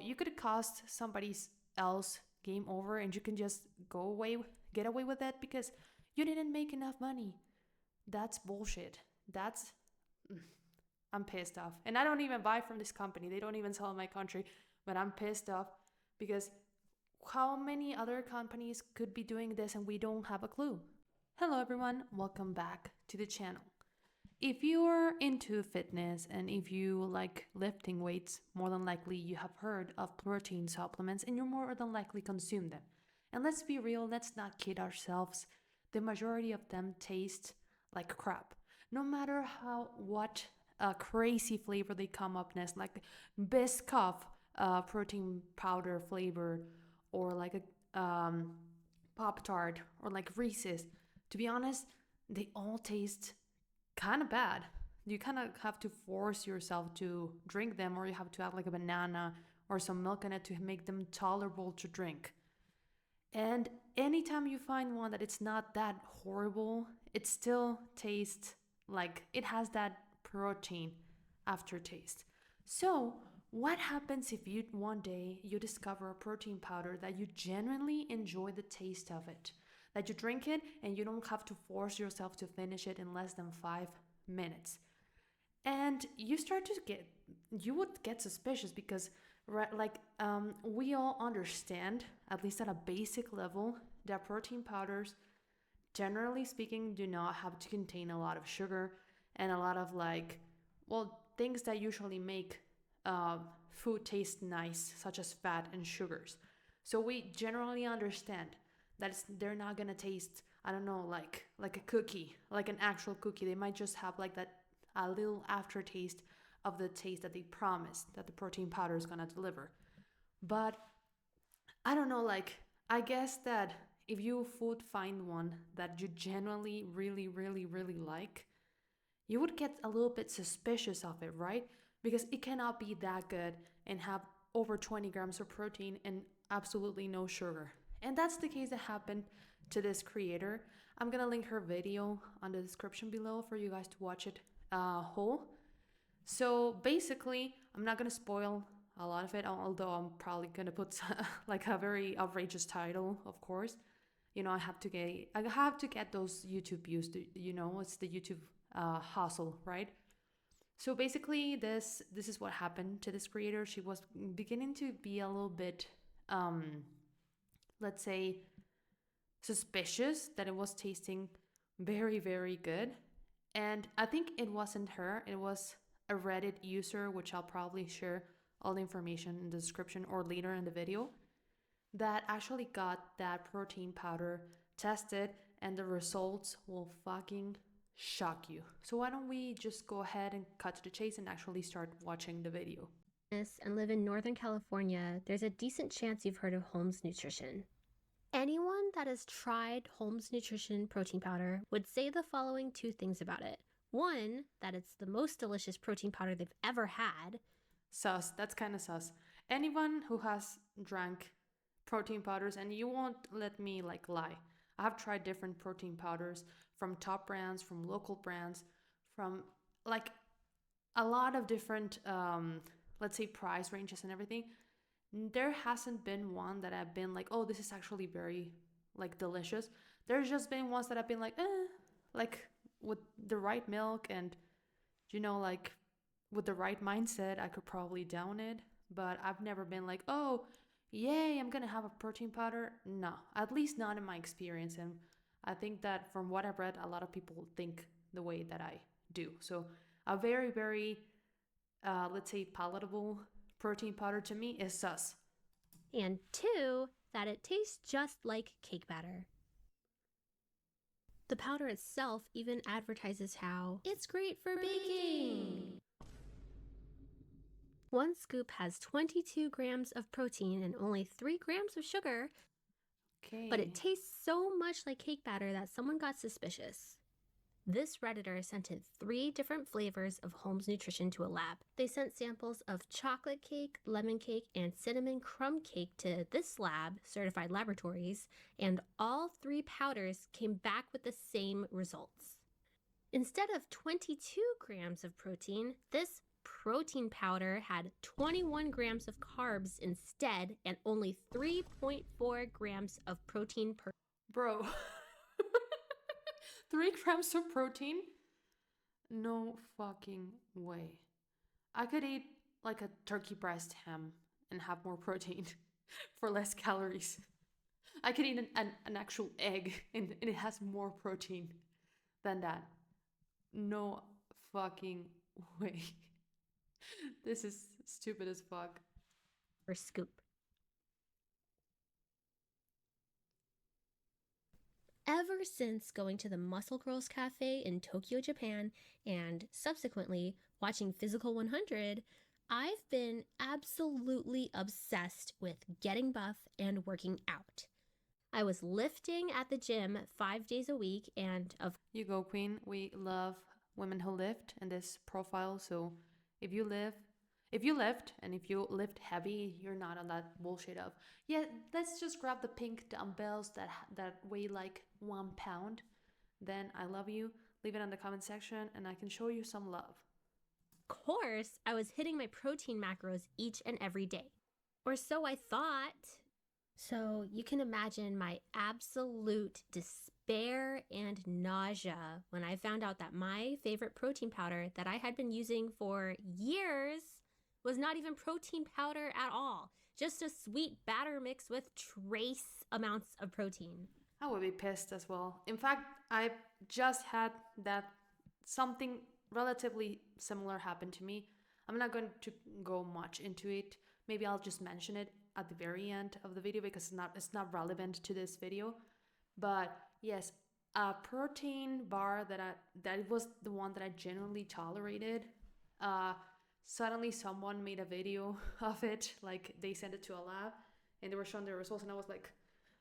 you could cost somebody else game over and you can just get away with it because you didn't make enough money. That's bullshit. I'm pissed off. And I don't even buy from this company. They don't even sell in my country, but I'm pissed off because how many other companies could be doing this and we don't have a clue? Hello everyone, welcome back to the channel. If you're into fitness and if you like lifting weights, more than likely you have heard of protein supplements and you more than likely consume them. And let's be real, let's not kid ourselves. The majority of them taste like crap. No matter what crazy flavor they come up as, like Biscoff protein powder flavor, or like a Pop-Tart, or like Reese's. To be honest, they all taste kind of bad. You kind of have to force yourself to drink them, or you have to add like a banana or some milk in it to make them tolerable to drink. And anytime you find one that it's not that horrible, it still tastes like it has that protein aftertaste. So, what happens if one day you discover a protein powder that you genuinely enjoy the taste of it? That you drink it and you don't have to force yourself to finish it in less than 5 minutes. And you would get suspicious because, right, we all understand, at least at a basic level, that protein powders, generally speaking, do not have to contain a lot of sugar and a lot of things that usually make food taste nice, such as fat and sugars. So we generally understand that they're not gonna taste, I don't know, like a cookie, like an actual cookie. They might just have like that a little aftertaste of the taste that they promised that the protein powder is gonna deliver. But I don't know, I guess that if you would find one that you genuinely really, really, really like, you would get a little bit suspicious of it, right? Because it cannot be that good and have over 20 grams of protein and absolutely no sugar. And that's the case that happened to this creator. I'm gonna link her video on the description below for you guys to watch it whole. So basically, I'm not gonna spoil a lot of it, although I'm probably gonna put like a very outrageous title, of course. You know, I have to get those YouTube views. It's the YouTube hustle, right? So basically, this is what happened to this creator. She was beginning to be a little bit, let's say, suspicious that it was tasting very, very good. And I think it wasn't her, it was a Reddit user, which I'll probably share all the information in the description or later in the video, that actually got that protein powder tested, and the results will fucking shock you. So why don't we just go ahead and cut to the chase and actually start watching the video. And live in Northern California, there's a decent chance you've heard of Holmes Nutrition. Anyone that has tried Holmes Nutrition protein powder would say the following two things about it. One, that it's the most delicious protein powder they've ever had. Sus, that's kind of sus. Anyone who has drank protein powders, and you won't let me lie. I have tried different protein powders from top brands, from local brands, from a lot of different, let's say, price ranges and everything. There hasn't been one that I've been like, oh, this is actually very delicious. There's just been ones that I've been like with the right milk and with the right mindset, I could probably down it. But I've never been like, oh, yay, I'm gonna have a protein powder. No, at least not in my experience. And I think that from what I've read, a lot of people think the way that I do. So a very, very, let's say, palatable protein powder to me is sus. And two, that it tastes just like cake batter. The powder itself even advertises how it's great for baking. One scoop has 22 grams of protein and only 3 grams of sugar. Okay. But it tastes so much like cake batter that someone got suspicious. This Redditor sent in 3 different flavors of Holmes Nutrition to a lab. They sent samples of chocolate cake, lemon cake, and cinnamon crumb cake to this lab, Certified Laboratories, and all 3 powders came back with the same results. Instead of 22 grams of protein, this protein powder had 21 grams of carbs instead and only 3.4 grams of protein per. Bro, 3 grams of protein? No fucking way. I could eat like a turkey breast ham and have more protein for less calories. I could eat an actual egg and it has more protein than that. No fucking way. This is stupid as fuck. Per scoop. Ever since going to the Muscle Girls Cafe in Tokyo, Japan, and subsequently watching Physical 100, I've been absolutely obsessed with getting buff and working out. I was lifting at the gym 5 days a week and You go, Queen. We love women who lift in this profile. So if you lift and if you lift heavy, you're not on that bullshit of, yeah, let's just grab the pink dumbbells that weigh like 1 pound. Then I love you. Leave it in the comment section and I can show you some love. Of course, I was hitting my protein macros each and every day. Or so I thought. So you can imagine my absolute despair and nausea when I found out that my favorite protein powder that I had been using for years was not even protein powder at all. Just a sweet batter mix with trace amounts of protein. I would be pissed as well. In fact, I just had that something relatively similar happen to me. I'm not going to go much into it. Maybe I'll just mention it at the very end of the video because it's not relevant to this video. But yes, a protein bar that was the one that I genuinely tolerated. Suddenly someone made a video of it, like they sent it to a lab and they were showing the results and I was like,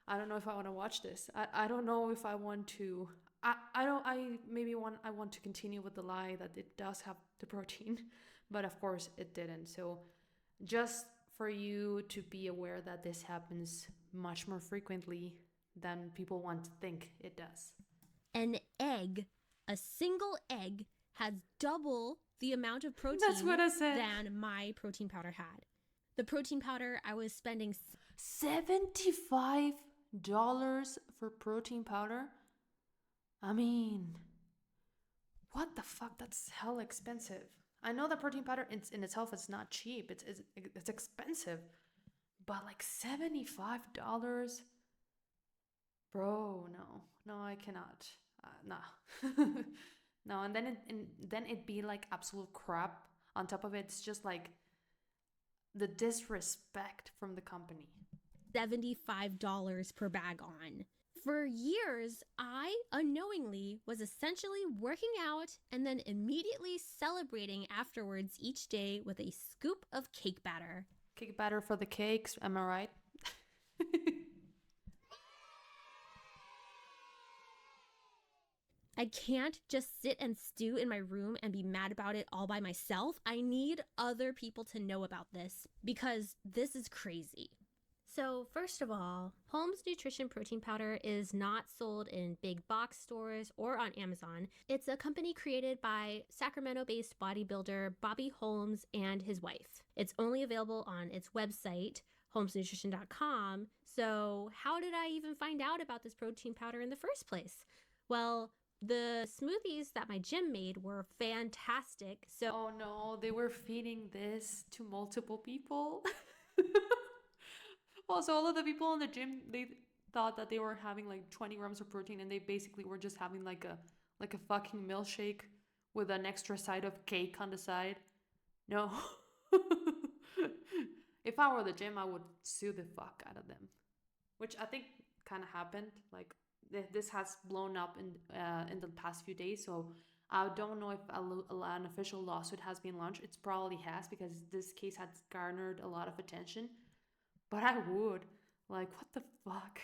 I don't know if I want to watch this. I don't know if I want to. I want to continue with the lie that it does have the protein, but of course it didn't. So just for you to be aware that this happens much more frequently than people want to think it does. An egg, a single egg, has double the amount of protein That's what I said. than my protein powder had. The protein powder I was spending $75 for protein powder? I mean, what the fuck? That's hell expensive. I know that protein powder in itself is not cheap. It's expensive. But like $75? Bro, no, I cannot. Nah. No, and then it'd be like absolute crap. On top of it, it's just like the disrespect from the company. $75 per bag on. For years, I unknowingly was essentially working out and then immediately celebrating afterwards each day with a scoop of cake batter. Cake batter for the cakes, am I right? I can't just sit and stew in my room and be mad about it all by myself. I need other people to know about this because this is crazy. So first of all, Holmes Nutrition Protein Powder is not sold in big box stores or on Amazon. It's a company created by Sacramento-based bodybuilder Bobby Holmes and his wife. It's only available on its website, holmesnutrition.com. So how did I even find out about this protein powder in the first place? Well, the smoothies that my gym made were fantastic. So oh no, they were feeding this to multiple people. Also, all of the people in the gym, they thought that they were having like 20 grams of protein and they basically were just having like a fucking milkshake with an extra side of cake on the side. No. If I were the gym, I would sue the fuck out of them. Which I think kind of happened. Like this has blown up in the past few days, so I don't know if an official lawsuit has been launched. It probably has because this case has garnered a lot of attention. But I would. Like, what the fuck?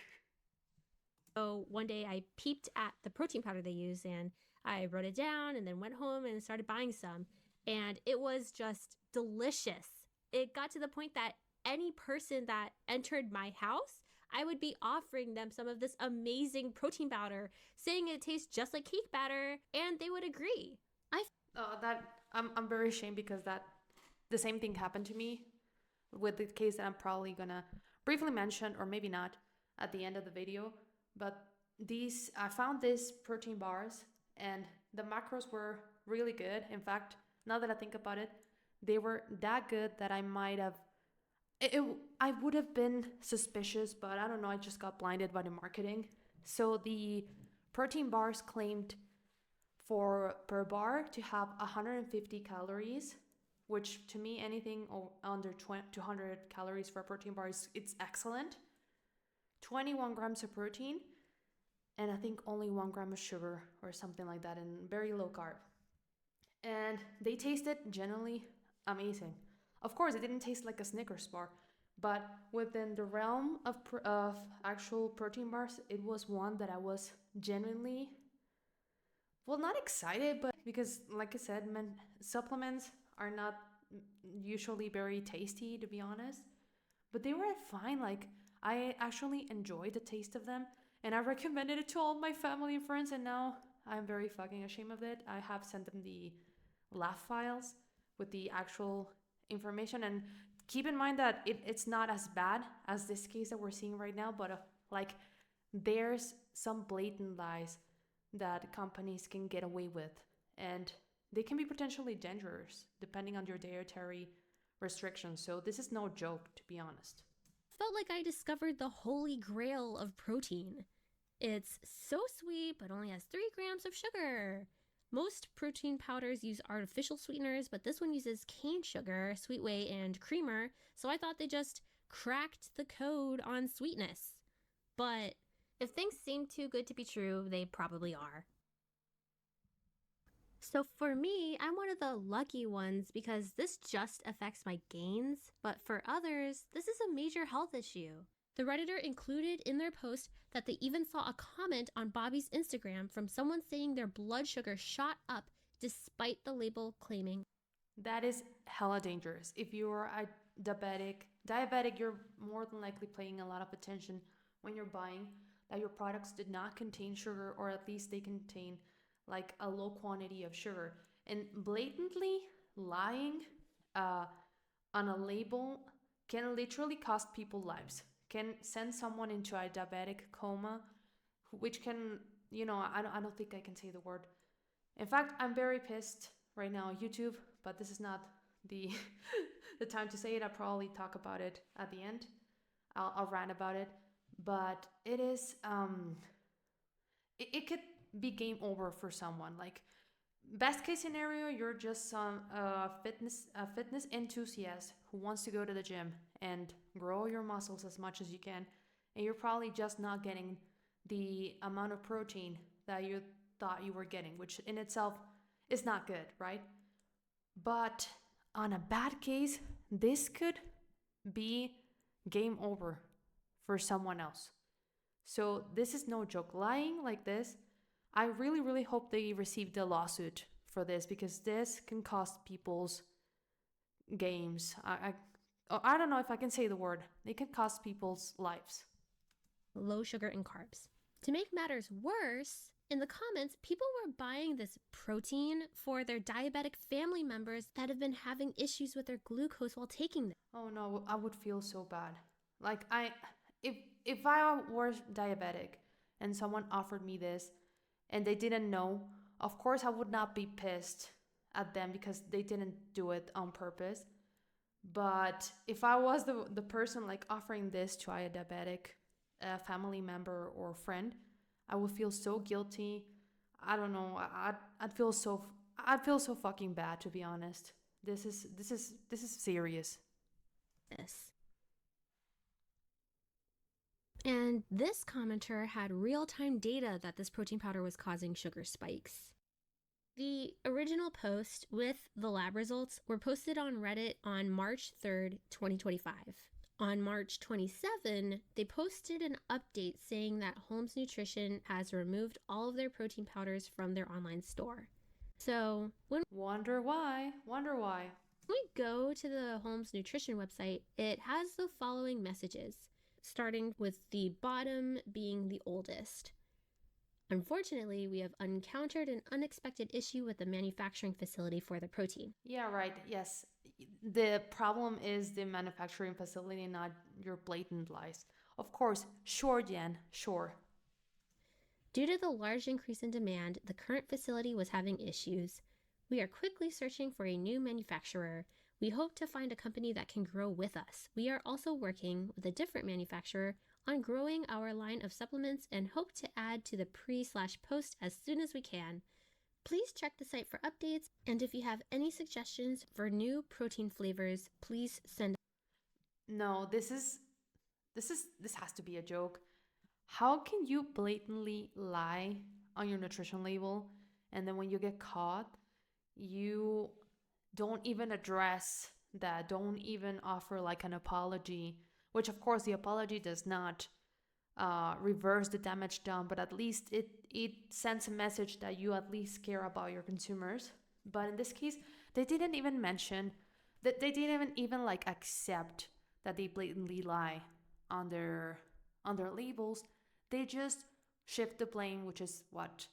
So one day I peeped at the protein powder they use and I wrote it down and then went home and started buying some. And it was just delicious. It got to the point that any person that entered my house, I would be offering them some of this amazing protein powder, saying it tastes just like cake batter, and they would agree. I'm very ashamed because that the same thing happened to me with the case that I'm probably gonna briefly mention, or maybe not, at the end of the video. But I found these protein bars, and the macros were really good. In fact, now that I think about it, they were that good that I might have I would have been suspicious, but I don't know, I just got blinded by the marketing. So the protein bars claimed for per bar to have 150 calories, which to me, anything under 200 calories for a protein bar it's excellent. 21 grams of protein, and I think only 1 gram of sugar or something like that, and very low carb. And they tasted generally amazing. Of course, it didn't taste like a Snickers bar, but within the realm of actual protein bars, it was one that I was genuinely, well, not excited, but because, like I said, supplements are not usually very tasty, to be honest. But they were fine. Like, I actually enjoyed the taste of them, and I recommended it to all my family and friends, and now I'm very fucking ashamed of it. I have sent them the laugh files with the actual information, and keep in mind that it's not as bad as this case that we're seeing right now, but like there's some blatant lies that companies can get away with, and they can be potentially dangerous depending on your dietary restrictions. So this is no joke, to be honest. Felt like I discovered the holy grail of protein. It's so sweet, but only has 3 grams of sugar. Most protein powders use artificial sweeteners, but this one uses cane sugar, sweet whey, and creamer, so I thought they just cracked the code on sweetness. But if things seem too good to be true, they probably are. So for me, I'm one of the lucky ones because this just affects my gains, but for others, this is a major health issue. The Redditor included in their post that they even saw a comment on Bobby's Instagram from someone saying their blood sugar shot up despite the label claiming. That is hella dangerous. If you're a diabetic, you're more than likely paying a lot of attention when you're buying that your products did not contain sugar, or at least they contain like a low quantity of sugar. And blatantly lying on a label can literally cost people lives, can send someone into a diabetic coma, which can, I don't think I can say the word. In fact, I'm very pissed right now on YouTube, but this is not the the time to say it. I'll probably talk about it at the end. I'll rant about it, but it is it could be game over for someone. Like, best case scenario, you're just some fitness enthusiast who wants to go to the gym and grow your muscles as much as you can, and you're probably just not getting the amount of protein that you thought you were getting, which in itself is not good, right? But on a bad case, this could be game over for someone else. So this is no joke. Lying like this, I really, really hope they received a lawsuit for this, because this can cost people's games. I don't know if I can say the word. It can cost people's lives. Low sugar and carbs. To make matters worse, in the comments, people were buying this protein for their diabetic family members that have been having issues with their glucose while taking them. Oh no, I would feel so bad. Like, if I were diabetic and someone offered me this and they didn't know, of course I would not be pissed at them because they didn't do it on purpose. But if I was the person like offering this to a diabetic family member or friend, I would feel so guilty. I don't know. I'd feel so fucking bad, to be honest. This is serious. This. And this commenter had real-time data that this protein powder was causing sugar spikes. The original post with the lab results were posted on Reddit on March 3rd, 2025. On March 27, they posted an update saying that Holmes Nutrition has removed all of their protein powders from their online store. So, when Wonder why? we go to the Holmes Nutrition website, it has the following messages, starting with the bottom being the oldest. Unfortunately, we have encountered an unexpected issue with the manufacturing facility for the protein. Yeah, right. Yes. the problem is the manufacturing facility, not your blatant lies. Of course, sure, Jen, sure. Due to the large increase in demand, the current facility was having issues. We are quickly searching for a new manufacturer. We hope to find a company that can grow with us. We are also working with a different manufacturer on growing our line of supplements and hope to add to the pre/post as soon as we can. Please check the site for updates, and if you have any suggestions for new protein flavors, please send. No, this has to be a joke. How can you blatantly lie on your nutrition label and then when you get caught, you don't even address that, don't even offer like an apology, which of course the apology does not reverse the damage done, but at least it sends a message that you at least care about your consumers. But in this case, they didn't even mention that, they didn't even like accept that they blatantly lie on their labels. They just shift the blame, which is what,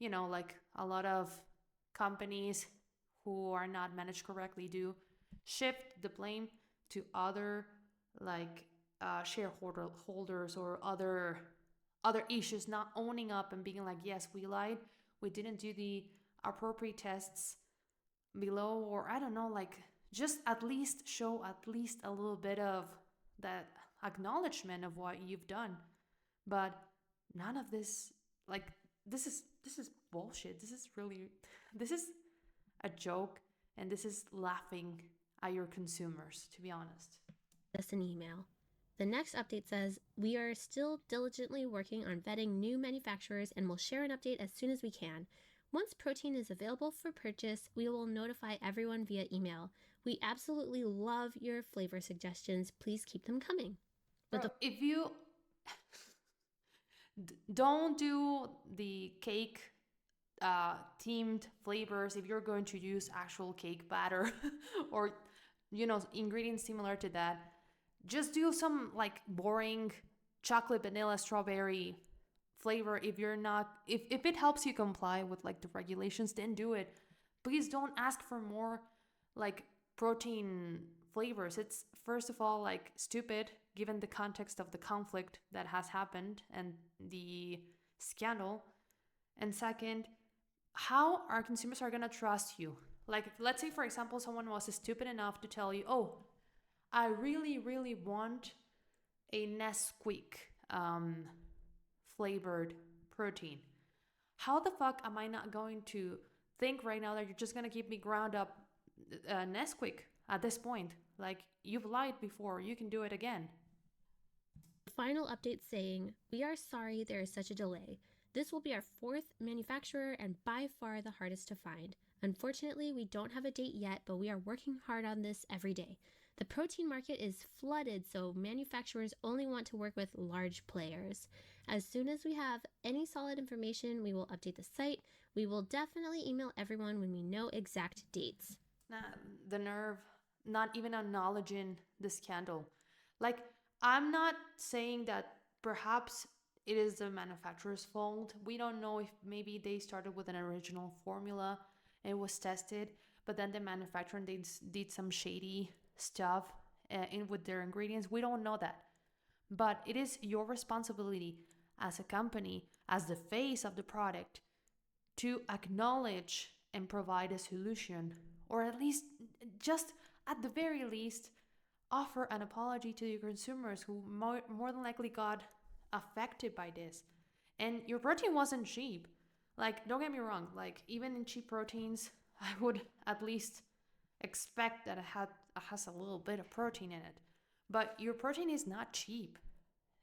like a lot of companies who are not managed correctly do, shift the blame to other like shareholders or other issues, not owning up and being like, yes, we lied, we didn't do the appropriate tests below, or I don't know, like just at least show at least a little bit of that acknowledgement of what you've done. But none of this, like this is bullshit. This is a joke, and this is laughing at your consumers, to be honest. Us an email. The next update says, we are still diligently working on vetting new manufacturers and will share an update as soon as we can. Once protein is available for purchase, we will notify everyone via email. We absolutely love your flavor suggestions. Please keep them coming. But Bro, if you don't do the cake themed flavors, if you're going to use actual cake batter or ingredients similar to that, just do some like boring chocolate, vanilla, strawberry flavor. If you're not, if it helps you comply with like the regulations, then do it. Please don't ask for more like protein flavors. It's first of all like stupid given the context of the conflict that has happened and the scandal. And second, how our consumers are gonna trust you? Like, let's say for example, someone was stupid enough to tell you, "Oh, I really, really want a Nesquik flavored protein." How the fuck am I not going to think right now that you're just gonna give me ground up Nesquik at this point? Like, you've lied before, you can do it again. final update saying, we are sorry there is such a delay. This will be our fourth manufacturer and by far the hardest to find. Unfortunately, we don't have a date yet, but we are working hard on this every day. The protein market is flooded, so manufacturers only want to work with large players. As soon as we have any solid information, we will update the site. We will definitely email everyone when we know exact dates. The nerve, not even acknowledging the scandal. Like, I'm not saying that perhaps it is the manufacturer's fault. We don't know if maybe they started with an original formula and it was tested, but then the manufacturer did some shady stuff in with their ingredients. We don't know that. But it is your responsibility as a company, as the face of the product, to acknowledge and provide a solution, or at least, just at the very least, offer an apology to your consumers who more than likely got affected by this. And your protein wasn't cheap. Like, don't get me wrong, like, even in cheap proteins, I would at least expect that it has a little bit of protein in it. But your protein is not cheap.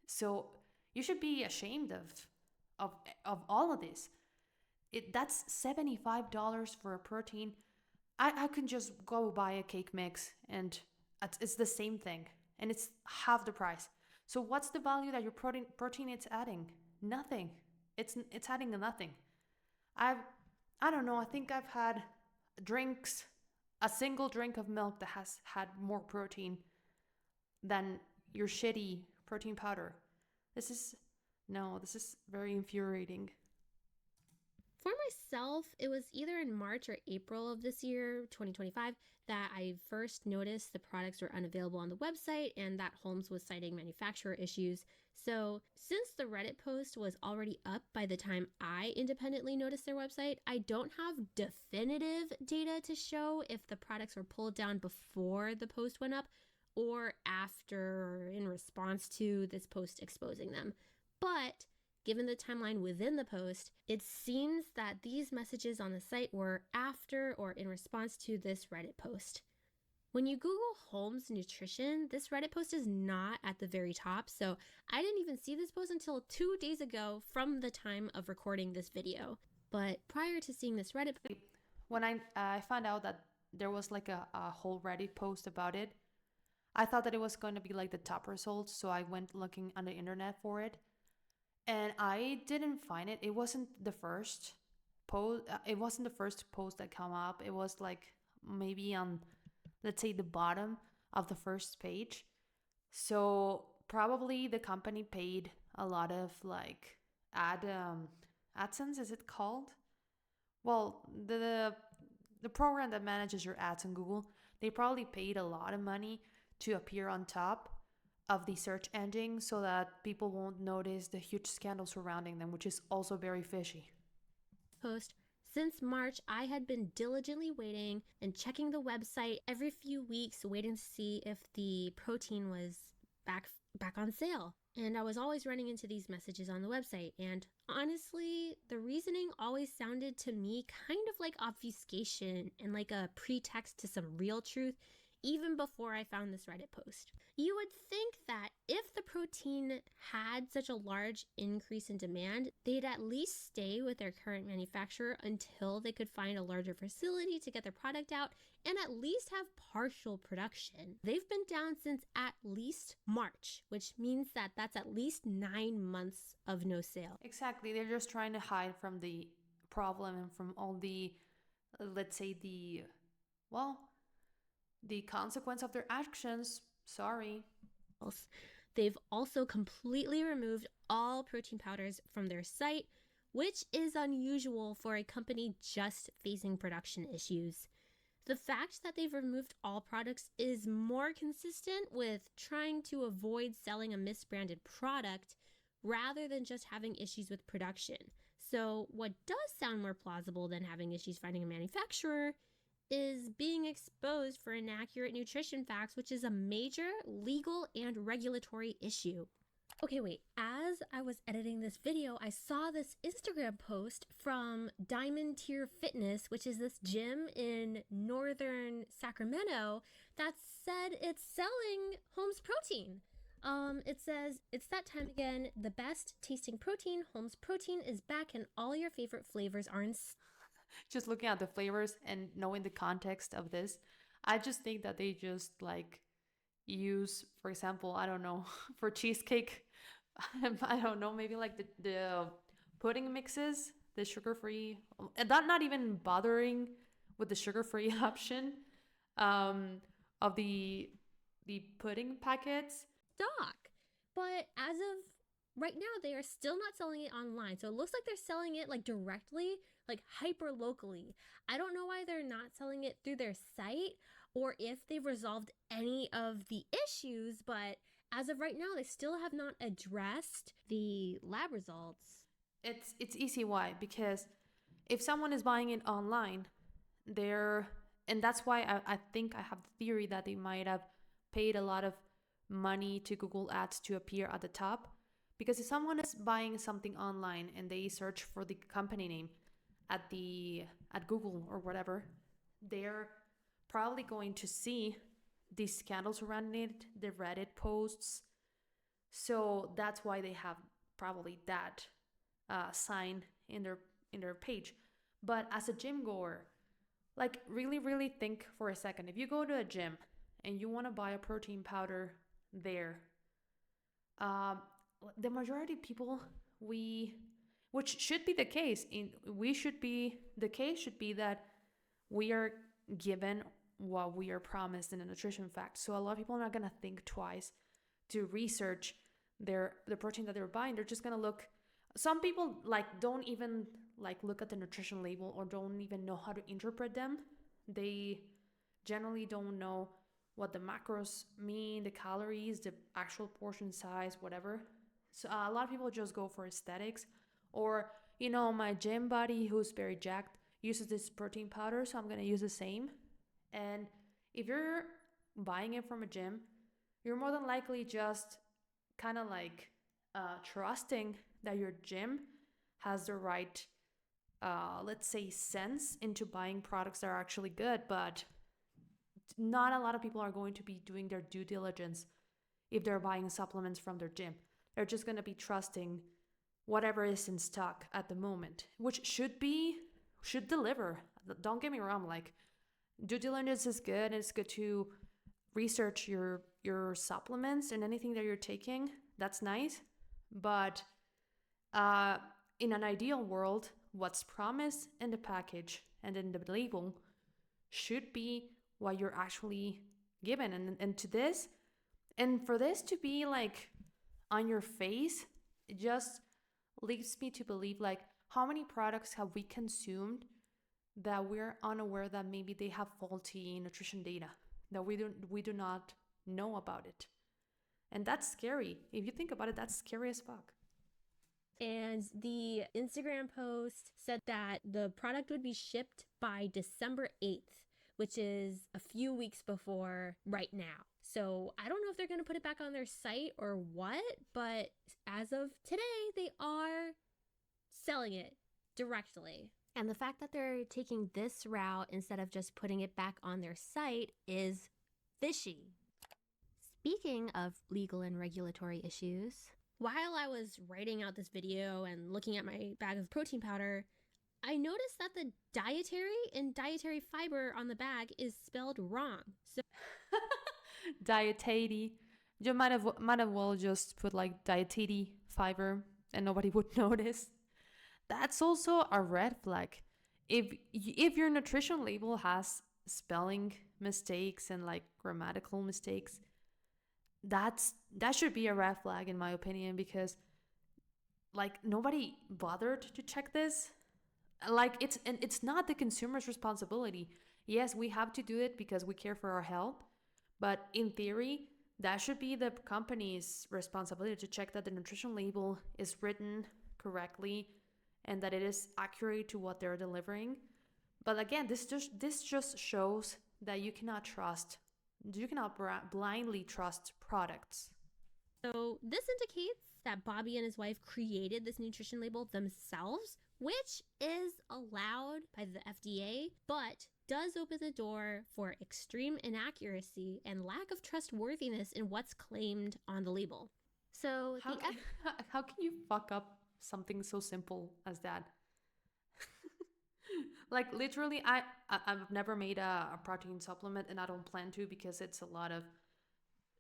So you should be ashamed of all of this. That's $75 for a protein. I can just go buy a cake mix and it's the same thing and it's half the price. So what's the value that your protein it's adding? Nothing. It's adding nothing. I don't know. I think I've had drinks, a single drink of milk that has had more protein than your shitty protein powder. This is very infuriating. For myself, it was either in March or April of this year, 2025, that I first noticed the products were unavailable on the website and that Holmes was citing manufacturer issues. So, since the Reddit post was already up by the time I independently noticed their website, I don't have definitive data to show if the products were pulled down before the post went up or after or in response to this post exposing them. But given the timeline within the post, it seems that these messages on the site were after or in response to this Reddit post. When you Google Holmes Nutrition, this Reddit post is not at the very top, so I didn't even see this post until 2 days ago from the time of recording this video. But prior to seeing this Reddit post, when I found out that there was like a whole Reddit post about it, I thought that it was going to be like the top results, so I went looking on the internet for it. And I didn't find it. It wasn't the first post. It wasn't the first post that came up. It was like maybe on, let's say, the bottom of the first page. So probably the company paid a lot of like AdSense, is it called? Well, the program that manages your ads on Google, they probably paid a lot of money to appear on top of the search engine so that people won't notice the huge scandal surrounding them, which is also very fishy. Since March, I had been diligently waiting and checking the website every few weeks, waiting to see if the protein was back on sale. And I was always running into these messages on the website. And honestly, the reasoning always sounded to me kind of like obfuscation and like a pretext to some real truth, even before I found this Reddit post. You would think that if the protein had such a large increase in demand, they'd at least stay with their current manufacturer until they could find a larger facility to get their product out and at least have partial production. They've been down since at least March, which means that that's at least 9 months of no sale. Exactly. They're just trying to hide from the problem and from all the, let's say, the consequence of their actions. Sorry. They've also completely removed all protein powders from their site, which is unusual for a company just facing production issues. The fact that they've removed all products is more consistent with trying to avoid selling a misbranded product rather than just having issues with production. So, what does sound more plausible than having issues finding a manufacturer is being exposed for inaccurate nutrition facts, which is a major legal and regulatory issue. Okay, wait. As I was editing this video, I saw this Instagram post from Diamond Tier Fitness, which is this gym in northern Sacramento, that said it's selling Holmes Protein. It says, "It's that time again. The best tasting protein, Holmes Protein, is back and all your favorite flavors are in..." Just looking at the flavors and knowing the context of this, I just think that they just like use, for example, I don't know, for cheesecake, I don't know, maybe like the pudding mixes, the sugar-free, and that not even bothering with the sugar-free option of the pudding packets. But as of right now, they are still not selling it online. So it looks like they're selling it like directly, like hyper locally. I don't know why they're not selling it through their site or if they've resolved any of the issues, but as of right now, they still have not addressed the lab results. It's easy. Why? Because if someone is buying it online, and that's why I think I have the theory that they might have paid a lot of money to Google Ads to appear at the top. Because if someone is buying something online and they search for the company name at Google or whatever, they're probably going to see these scandals around it, the Reddit posts. So that's why they have probably that sign in their page. But as a gym goer, like really, really think for a second. If you go to a gym and you want to buy a protein powder there, the majority of people, which should be the case, the case should be that we are given what we are promised in a nutrition fact. So a lot of people are not going to think twice to research the protein that they're buying. They're just going to look. Some people like don't even like look at the nutrition label or don't even know how to interpret them. They generally don't know what the macros mean, the calories, the actual portion size, whatever. So a lot of people just go for aesthetics, or my gym buddy who's very jacked uses this protein powder, so I'm gonna use the same. And if you're buying it from a gym, you're more than likely just kind of like trusting that your gym has the right, let's say, sense into buying products that are actually good. But not a lot of people are going to be doing their due diligence if they're buying supplements from their gym. They're just going to be trusting whatever is in stock at the moment, which should deliver. Don't get me wrong, like due diligence is good. It's good to research your supplements and anything that you're taking. That's nice. But in an ideal world, what's promised in the package and in the label should be what you're actually given. And for this to be like on your face, it just leads me to believe, like, how many products have we consumed that we're unaware that maybe they have faulty nutrition data, that we do not know about it. And that's scary. If you think about it, that's scary as fuck. And the Instagram post said that the product would be shipped by December 8th, which is a few weeks before right now. So I don't know if they're going to put it back on their site or what, but as of today, they are selling it directly. And the fact that they're taking this route instead of just putting it back on their site is fishy. Speaking of legal and regulatory issues, while I was writing out this video and looking at my bag of protein powder, I noticed that the dietary and dietary fiber on the bag is spelled wrong. So dietary. You might have well just put like dietary fiber and nobody would notice. That's also a red flag. If your nutrition label has spelling mistakes and like grammatical mistakes, that should be a red flag in my opinion, because like nobody bothered to check this. Like it's not the consumer's responsibility. Yes, we have to do it because we care for our health, but in theory, that should be the company's responsibility to check that the nutrition label is written correctly and that it is accurate to what they're delivering. But again, this just shows that you cannot blindly trust products. So this indicates that Bobby and his wife created this nutrition label themselves, which is allowed by the FDA, but does open the door for extreme inaccuracy and lack of trustworthiness in what's claimed on the label. So how can you fuck up something so simple as that? Like literally, I've never made a protein supplement, and I don't plan to, because it's a lot of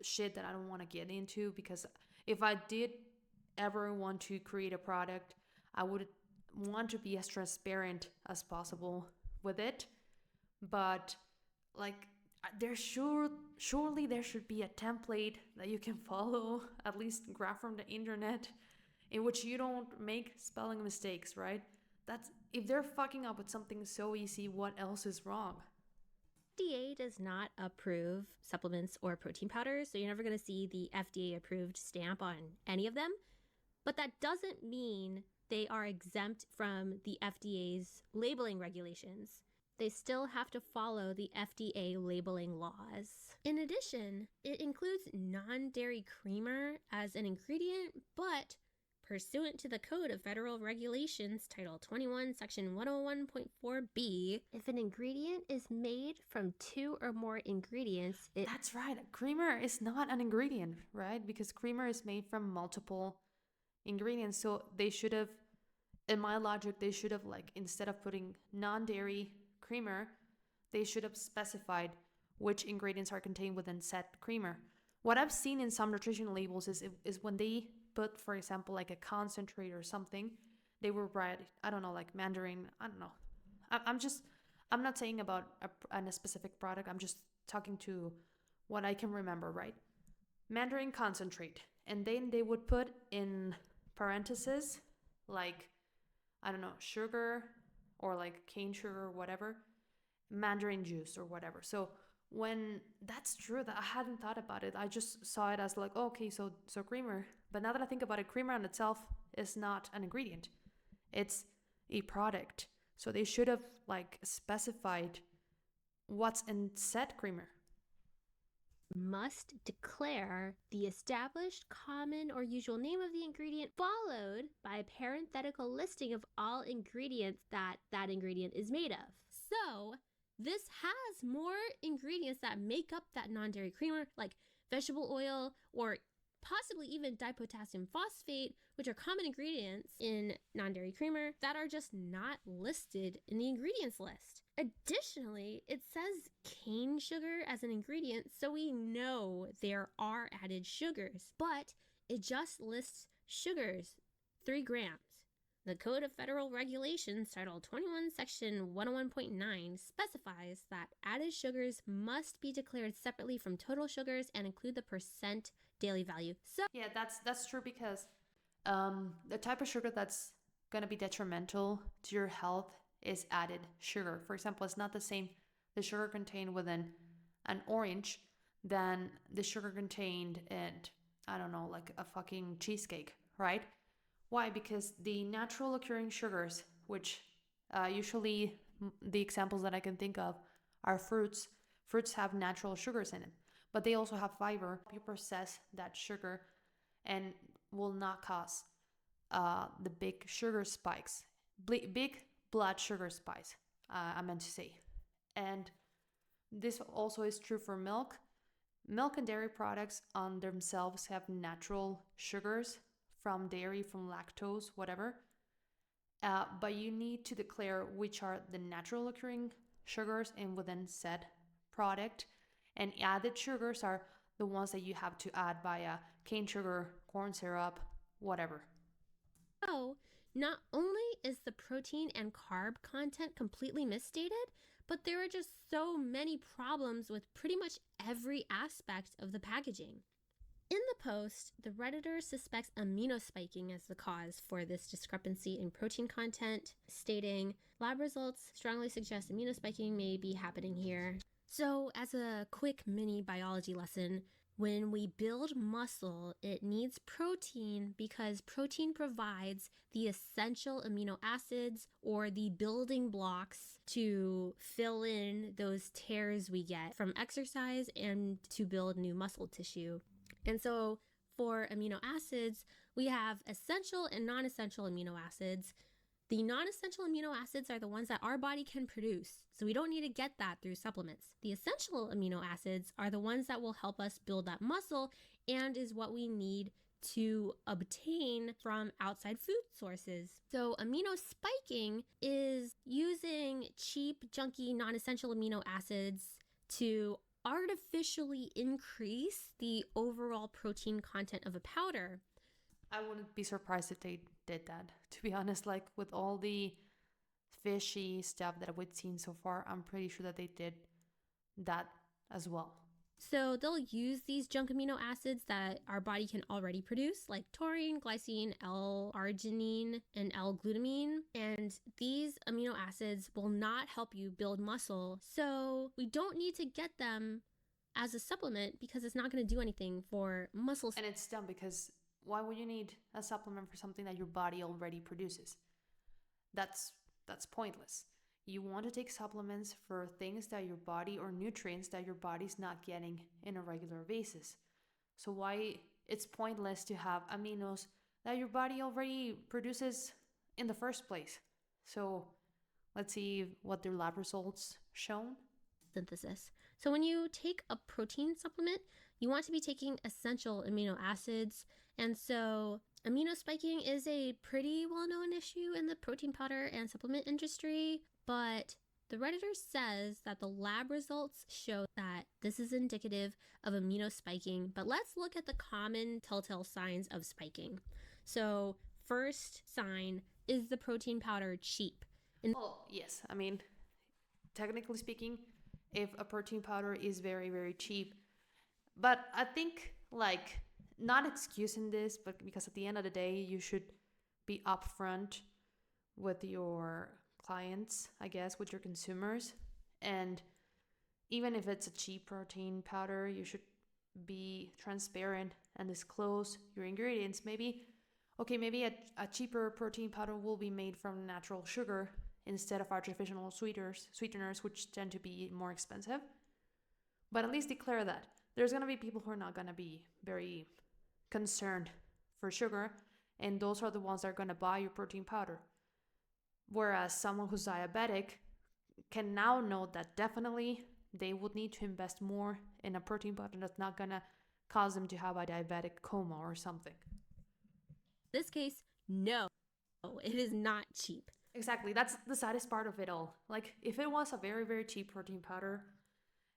shit that I don't want to get into. Because if I did ever want to create a product, I would want to be as transparent as possible with it. But like surely there should be a template that you can follow, at least grab from the internet, in which you don't make spelling mistakes, right? That's if they're fucking up with something so easy, what else is wrong? FDA does not approve supplements or protein powders, so you're never going to see the FDA approved stamp on any of them. But that doesn't mean they are exempt from the FDA's labeling regulations. They still have to follow the FDA labeling laws. In addition, it includes non-dairy creamer as an ingredient, but pursuant to the Code of Federal Regulations, Title 21, Section 101.4b, if an ingredient is made from 2 or more ingredients, That's right. Creamer is not an ingredient, right? Because creamer is made from multiple ingredients. So they should have, in my logic, like, instead of putting non-dairy creamer, they should have specified which ingredients are contained within said creamer. What I've seen in some nutrition labels is when they put, for example, like a concentrate or something, they will write, I don't know, like Mandarin, I don't know. I'm not saying about a specific product. I'm just talking to what I can remember, right? Mandarin concentrate. And then they would put in parentheses, like, I don't know, sugar or like cane sugar or whatever, mandarin juice or whatever. So when that's true, that I hadn't thought about it. I just saw it as like, oh, okay, so creamer. But now that I think about it, creamer on itself is not an ingredient. It's a product. So they should have like specified what's in said creamer. Must declare the established common or usual name of the ingredient, followed by a parenthetical listing of all ingredients that that ingredient is made of. So this has more ingredients that make up that non-dairy creamer, like vegetable oil or possibly even dipotassium phosphate, which are common ingredients in non-dairy creamer that are just not listed in the ingredients list. Additionally, it says cane sugar as an ingredient, so we know there are added sugars, but it just lists sugars, 3 grams. The Code of Federal Regulations, Title 21, Section 101.9, specifies that added sugars must be declared separately from total sugars and include the percent daily value. So yeah, that's true, because the type of sugar that's gonna be detrimental to your health is added sugar. For example, it's not the same the sugar contained within an orange than the sugar contained in, I don't know, like a fucking cheesecake, right? Why? Because the natural occurring sugars, which usually the examples that I can think of are fruits. Fruits have natural sugars in it, but they also have fiber. You process that sugar and will not cause the big sugar spikes, big blood sugar spikes, I meant to say. And this also is true for milk. Milk and dairy products on themselves have natural sugars from dairy, from lactose, whatever. But you need to declare which are the natural occurring sugars in within said product. And added sugars are the ones that you have to add via cane sugar, corn syrup, whatever. So, not only is the protein and carb content completely misstated, but there are just so many problems with pretty much every aspect of the packaging. In the post, the Redditor suspects amino spiking as the cause for this discrepancy in protein content, stating, lab results strongly suggest amino spiking may be happening here. So, as a quick mini biology lesson, when we build muscle, it needs protein because protein provides the essential amino acids or the building blocks to fill in those tears we get from exercise and to build new muscle tissue. And so for amino acids, we have essential and non-essential amino acids. The non-essential amino acids are the ones that our body can produce, so we don't need to get that through supplements. The essential amino acids are the ones that will help us build that muscle and is what we need to obtain from outside food sources. So amino spiking is using cheap, junky, non-essential amino acids to artificially increase the overall protein content of a powder. I wouldn't be surprised if they did that. To be honest, like with all the fishy stuff that we've seen so far, I'm pretty sure that they did that as well. So they'll use these junk amino acids that our body can already produce, like taurine, glycine, L-arginine, and L-glutamine. And these amino acids will not help you build muscle. So we don't need to get them as a supplement because it's not going to do anything for muscle. And it's dumb because why would you need a supplement for something that your body already produces? That's pointless. You want to take supplements for things that your body, or nutrients that your body's not getting in a regular basis. So why it's pointless to have aminos that your body already produces in the first place. So let's see what their lab results shown. Synthesis. So when you take a protein supplement, you want to be taking essential amino acids. And so amino spiking is a pretty well-known issue in the protein powder and supplement industry. But the Redditor says that the lab results show that this is indicative of amino spiking. But let's look at the common telltale signs of spiking. So first sign, is the protein powder cheap? Well, yes. I mean, technically speaking, if a protein powder is very, very cheap. But I think, like, not excusing this, but because at the end of the day, you should be upfront with your clients, I guess, with your consumers. And even if it's a cheap protein powder, you should be transparent and disclose your ingredients. Maybe a cheaper protein powder will be made from natural sugar instead of artificial sweeteners, which tend to be more expensive. But at least declare that. There's going to be people who are not going to be very concerned for sugar, and those are the ones that are going to buy your protein powder. Whereas someone who's diabetic can now know that definitely they would need to invest more in a protein powder that's not going to cause them to have a diabetic coma or something. This case, no, it is not cheap. Exactly. That's the saddest part of it all. Like, if it was a very, very cheap protein powder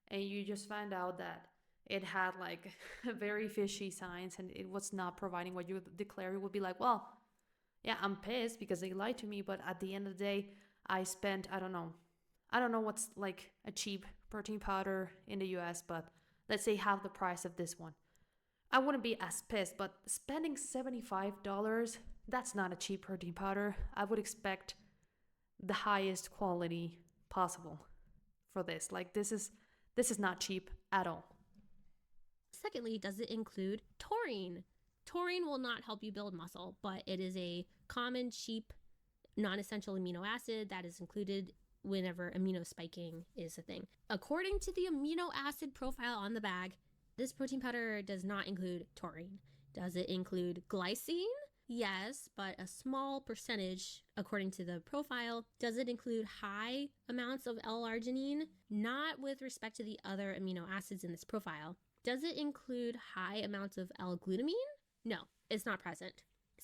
and you just find out that it had like very fishy signs and it was not providing what you declare, it would be like, well, yeah, I'm pissed because they lied to me, but at the end of the day, I spent, I don't know what's like a cheap protein powder in the US, but let's say half the price of this one. I wouldn't be as pissed, but spending $75, that's not a cheap protein powder. I would expect the highest quality possible for this. Like, this is not cheap at all. Secondly, does it include taurine? Taurine will not help you build muscle, but it is a common, cheap, non-essential amino acid that is included whenever amino spiking is a thing. According to the amino acid profile on the bag, this protein powder does not include taurine. Does it include glycine? Yes, but a small percentage according to the profile. Does it include high amounts of L-arginine? Not with respect to the other amino acids in this profile. Does it include high amounts of L-glutamine? No, it's not present.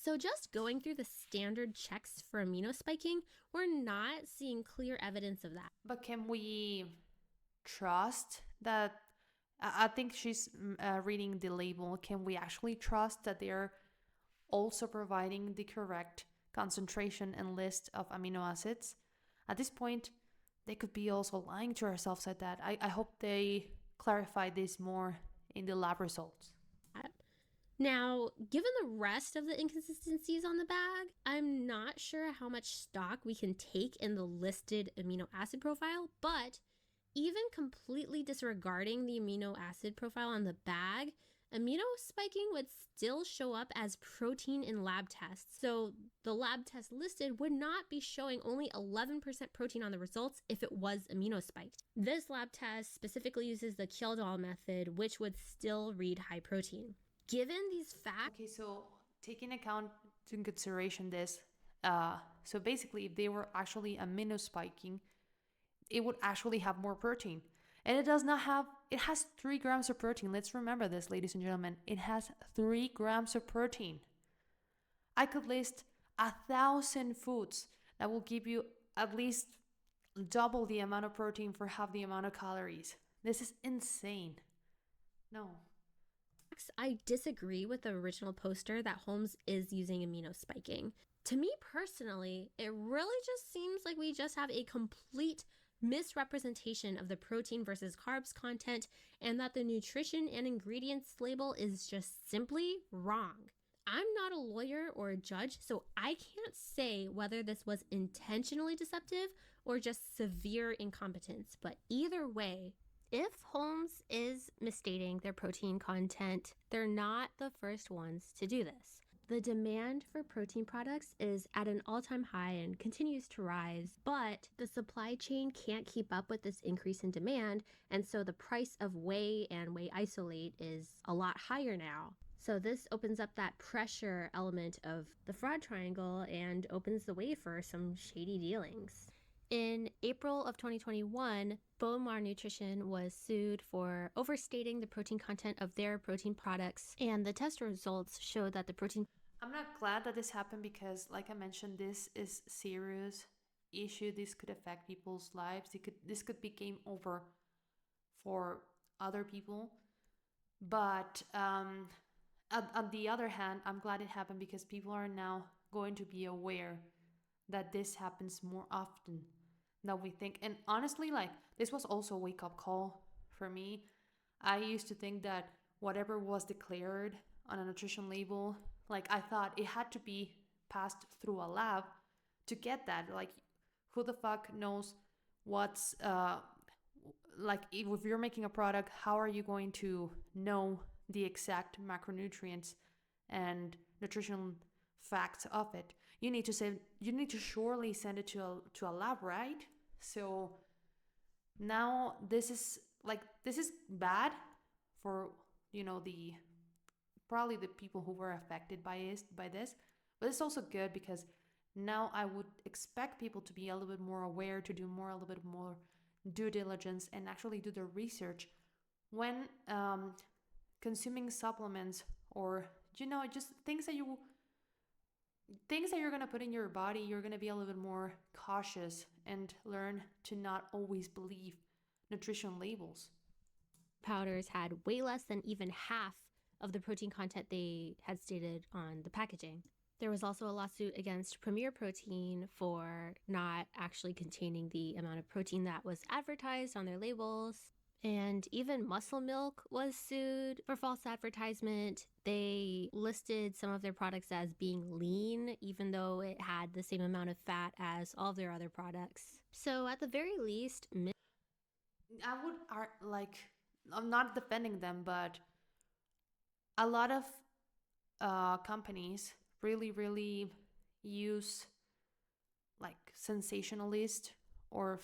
So just going through the standard checks for amino spiking, we're not seeing clear evidence of that. But can we trust that? I think she's reading the label. Can we actually trust that they're also providing the correct concentration and list of amino acids? At this point, they could be also lying to ourselves at that. I hope they clarify this more in the lab results. Now, given the rest of the inconsistencies on the bag, I'm not sure how much stock we can take in the listed amino acid profile, but even completely disregarding the amino acid profile on the bag, amino spiking would still show up as protein in lab tests. So the lab test listed would not be showing only 11% protein on the results if it was amino spiked. This lab test specifically uses the Kjeldahl method, which would still read high protein. Given these facts... Okay, so taking account in consideration this, so basically if they were actually amino spiking, it would actually have more protein. And it has 3 grams of protein. Let's remember this, ladies and gentlemen. It has 3 grams of protein. I could list 1,000 foods that will give you at least double the amount of protein for half the amount of calories. This is insane. No. I disagree with the original poster that Holmes is using amino spiking. To me personally, it really just seems like we just have a complete misrepresentation of the protein versus carbs content, and that the nutrition and ingredients label is just simply wrong. I'm not a lawyer or a judge, so I can't say whether this was intentionally deceptive or just severe incompetence, but either way, if Holmes is misstating their protein content, they're not the first ones to do this. The demand for protein products is at an all-time high and continues to rise, but the supply chain can't keep up with this increase in demand, and so the price of whey and whey isolate is a lot higher now. So this opens up that pressure element of the fraud triangle and opens the way for some shady dealings. In April of 2021, Beaumar Nutrition was sued for overstating the protein content of their protein products, and the test results showed that the protein... I'm not glad that this happened because, like I mentioned, this is serious issue. This could affect people's lives. This could be game over for other people. But on the other hand, I'm glad it happened because people are now going to be aware that this happens more often than we think. And honestly, like, this was also a wake-up call for me. I used to think that whatever was declared on a nutrition label, like, I thought it had to be passed through a lab to get that. Like, who the fuck knows what's like, if you're making a product, how are you going to know the exact macronutrients and nutritional facts of it? You need to surely send it to a lab, right? So now this is bad for, the probably the people who were affected by this, but it's also good because now I would expect people to be a little bit more aware, to do a little bit more due diligence, and actually do the research when consuming supplements, or just things that you're going to put in your body. You're going to be a little bit more cautious and learn to not always believe nutrition labels. Powders had way less than even half of the protein content they had stated on the packaging. There was also a lawsuit against Premier Protein for not actually containing the amount of protein that was advertised on their labels. And even Muscle Milk was sued for false advertisement. They listed some of their products as being lean, even though it had the same amount of fat as all of their other products. So at the very least, I'm not defending them, but a lot of companies really use like sensationalist or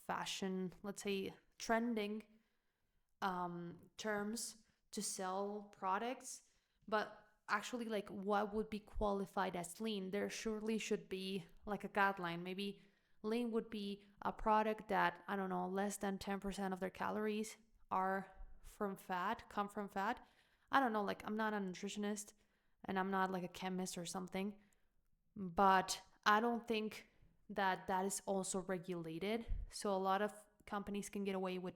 fashion, let's say trending terms to sell products, but actually, like, what would be qualified as lean? There surely should be like a guideline. Maybe lean would be a product that, I don't know, less than 10% of their calories come from fat. I don't know, like, I'm not a nutritionist and I'm not like a chemist or something, but I don't think that is also regulated. So a lot of companies can get away with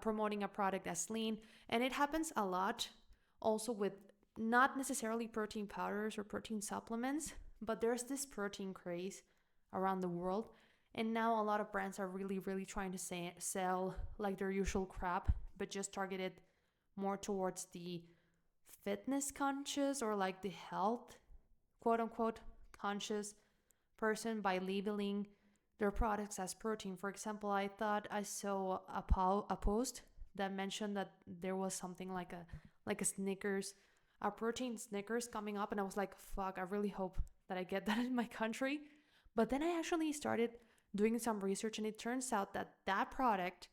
promoting a product as lean, and it happens a lot also with not necessarily protein powders or protein supplements, but there's this protein craze around the world, and now a lot of brands are really trying to sell like their usual crap, but just targeted more towards the fitness conscious, or like the health quote unquote conscious person, by labeling their products as protein. For example, I thought I saw a post that mentioned that there was something like a Snickers, a protein Snickers coming up, and I was like, fuck, I really hope that I get that in my country. But then I actually started doing some research, and it turns out that product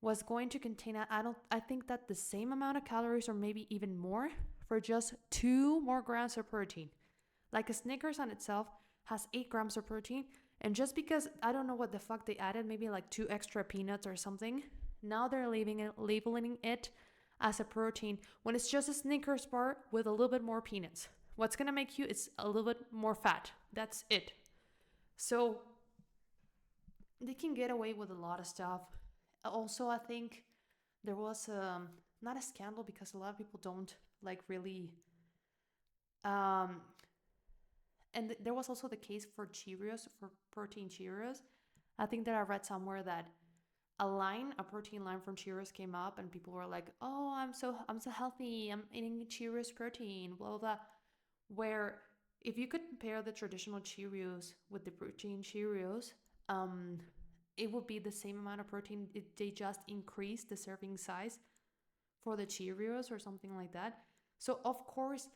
was going to contain I think that the same amount of calories, or maybe even more, for just 2 more grams of protein. Like, a Snickers on itself has 8 grams of protein, and just because I don't know what the fuck they added, maybe like 2 extra peanuts or something, now they're labeling it as a protein when it's just a Snickers bar with a little bit more peanuts. What's gonna make you, it's a little bit more fat. That's it. So they can get away with a lot of stuff. Also, I think there was not a scandal, because a lot of people don't like really and there was also the case for Cheerios, for protein Cheerios. I think that I read somewhere that a protein line from Cheerios came up, and people were like, "Oh, I'm so healthy. I'm eating Cheerios protein, blah blah blah." Where, if you could compare the traditional Cheerios with the protein Cheerios, it would be the same amount of protein. They just increased the serving size for the Cheerios or something like that. So of course,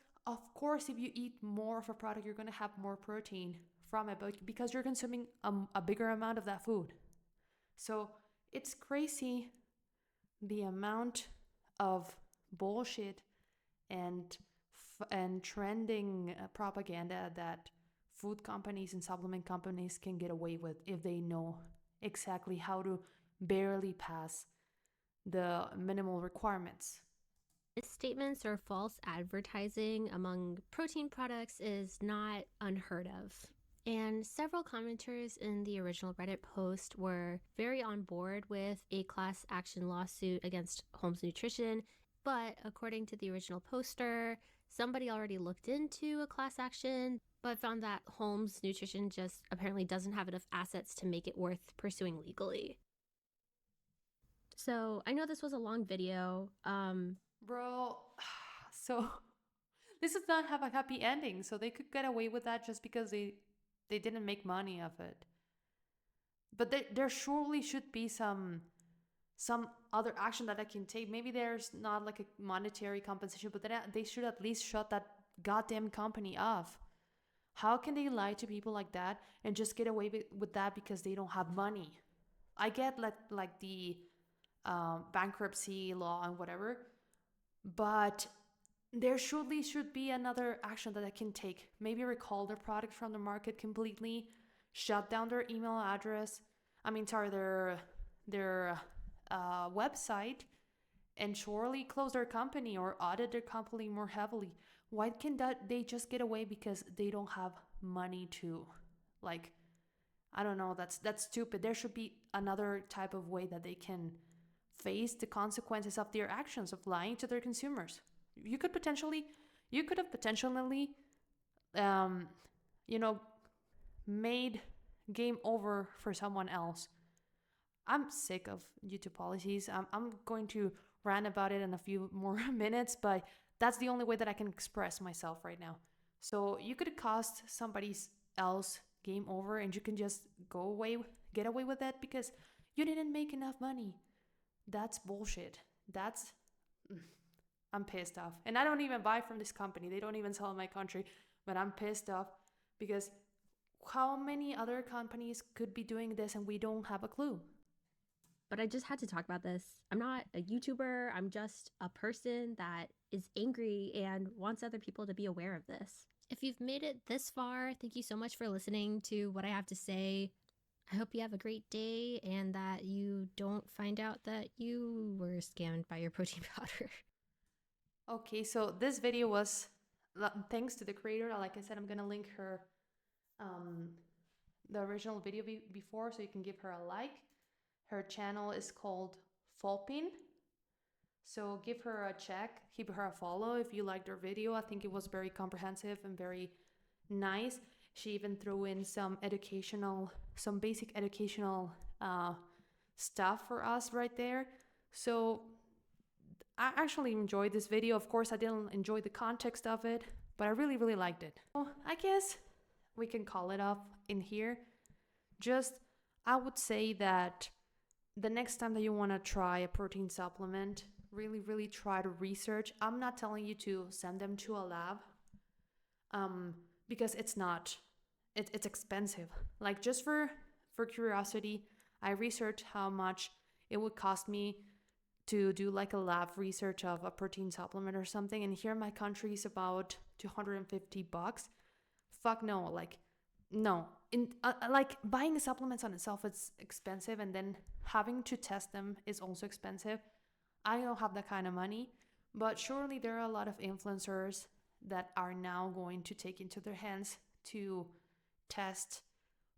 if you eat more of a product, you're going to have more protein from it, but because you're consuming a bigger amount of that food. So it's crazy the amount of bullshit and trending propaganda that food companies and supplement companies can get away with if they know exactly how to barely pass the minimal requirements. Misstatements or false advertising among protein products is not unheard of. And several commenters in the original Reddit post were very on board with a class action lawsuit against Holmes Nutrition. But according to the original poster, somebody already looked into a class action, but found that Holmes Nutrition just apparently doesn't have enough assets to make it worth pursuing legally. So I know this was a long video. Bro, so this does not have a happy ending. So they could get away with that just because they They didn't make money of it. But there surely should be some other action that I can take. Maybe there's not like a monetary compensation, but then they should at least shut that goddamn company off. How can they lie to people like that and just get away with that because they don't have money? I get like the bankruptcy law and whatever, but there surely should be another action that I can take. Maybe recall their product from the market completely, shut down their email address. Their website, and surely close their company or audit their company more heavily. Why can that they just get away because they don't have money to, like, I don't know, that's stupid. There should be another type of way that they can face the consequences of their actions of lying to their consumers. You could have potentially you know, made game over for someone else. I'm sick of YouTube policies. I'm going to rant about it in a few more minutes, but that's the only way that I can express myself right now. So you could cost somebody else game over and you can just get away with it because you didn't make enough money. That's bullshit. I'm pissed off. And I don't even buy from this company. They don't even sell in my country, but I'm pissed off because how many other companies could be doing this and we don't have a clue? But I just had to talk about this. I'm not a YouTuber. I'm just a person that is angry and wants other people to be aware of this. If you've made it this far, thank you so much for listening to what I have to say. I hope you have a great day and that you don't find out that you were scammed by your protein powder. Okay, so this video was thanks to the creator. Like I said, I'm gonna link her the original video before, so you can give her a like. Her channel is called Folpin, so give her a check, give her a follow if you liked her video. I think it was very comprehensive and very nice. She even threw in some basic educational stuff for us right there. So I actually enjoyed this video. Of course, I didn't enjoy the context of it, but I really, really liked it. So I guess we can call it off in here. I would say that the next time that you want to try a protein supplement, really, really try to research. I'm not telling you to send them to a lab because it's not. It's expensive. Like, just for curiosity, I researched how much it would cost me to do like a lab research of a protein supplement or something. And here in my country is about $250. Fuck no, like, no. Like, buying supplements on itself, it's expensive, and then having to test them is also expensive. I don't have that kind of money, but surely there are a lot of influencers that are now going to take into their hands to test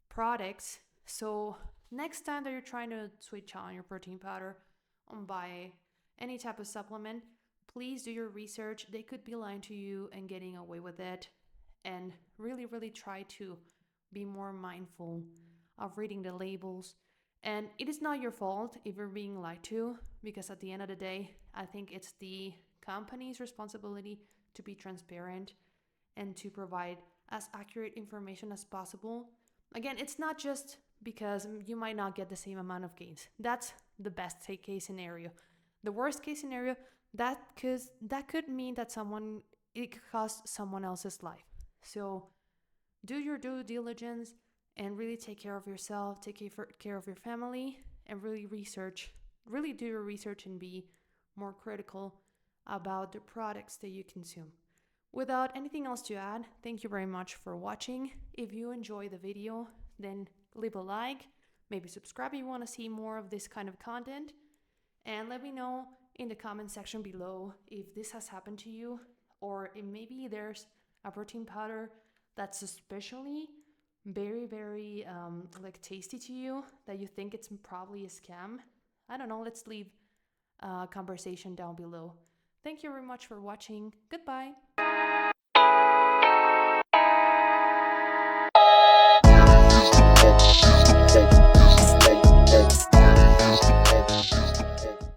products. So next time that you're trying to switch on your protein powder or buy any type of supplement, please do your research. They could be lying to you and getting away with it. And really, really try to be more mindful of reading the labels. And it is not your fault if you're being lied to, because at the end of the day, I think it's the company's responsibility to be transparent and to provide as accurate information as possible. Again, it's not just because you might not get the same amount of gains. That's the best case scenario. The worst case scenario, that could mean that it could cost someone else's life. So do your due diligence and really take care of yourself, take care of your family, and really do your research and be more critical about the products that you consume. Without anything else to add, thank you very much for watching. If you enjoy the video, then leave a like, maybe subscribe if you want to see more of this kind of content, and let me know in the comment section below if this has happened to you, or if maybe there's a protein powder that's especially very, very like tasty to you, that you think it's probably a scam. I don't know, let's leave a conversation down below. Thank you very much for watching. Goodbye.